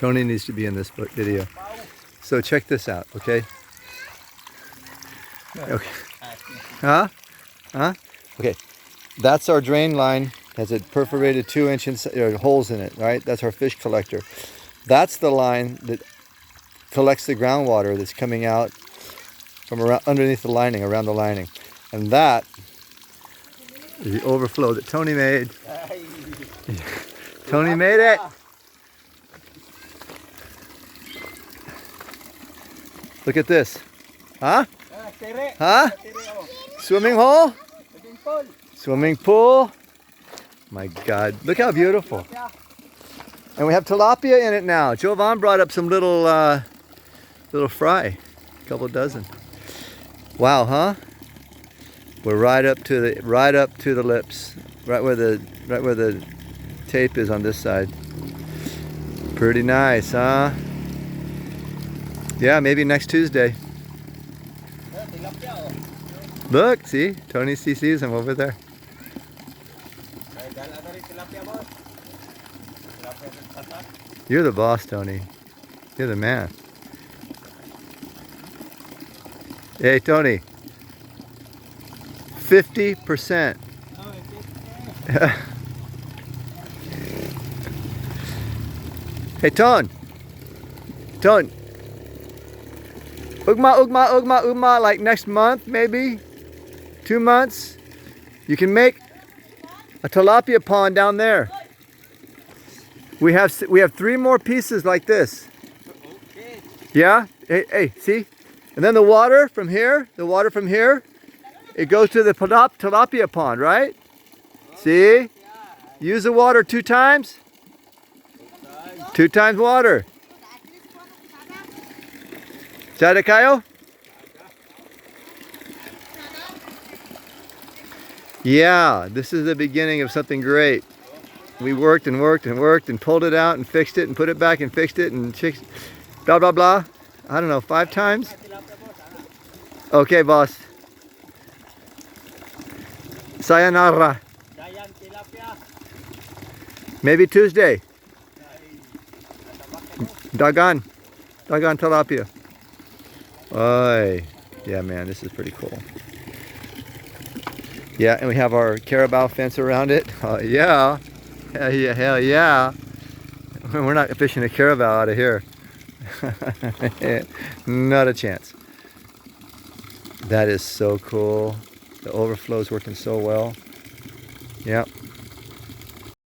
Tony needs to be in this video. So check this out, okay? Okay. Huh? Huh? Okay. That's our drain line. Has a perforated 2-inch holes in it, right? That's our fish collector. That's the line that collects the groundwater that's coming out from around underneath the lining, around the lining. And that is the overflow that Tony made. Tony made it. Look at this. Huh? Huh? Swimming hole? Swimming pool? My God, look how beautiful. And we have tilapia in it now. Jovan brought up some little fry, a couple dozen. Wow, huh? We're right up to the lips, right where the tape is on this side. Pretty nice, huh? Yeah, maybe next Tuesday. Look, see? Tony sees him over there. You're the boss, Tony. You're the man. Hey, Tony. 50%. Hey, Tone. Tone. Ugma, like next month, maybe? 2 months? You can make a tilapia pond down there. We have 3 more pieces like this. Yeah? Hey, see? And then the water from here, it goes to the tilapia pond, right? See? Use the water 2 times. 2 times water. Sada kayo? Yeah, this is the beginning of something great. We worked and pulled it out and fixed it and put it back and fixed it and blah, blah, blah. I don't know, 5 times? Okay, boss. Sayonara. Maybe Tuesday. Dagan tilapia. Oy. Yeah, man, this is pretty cool. Yeah, and we have our carabao fence around it. Yeah. Hell yeah. We're not fishing a carabao out of here. Not a chance. That is so cool. The overflow is working so well. Yep.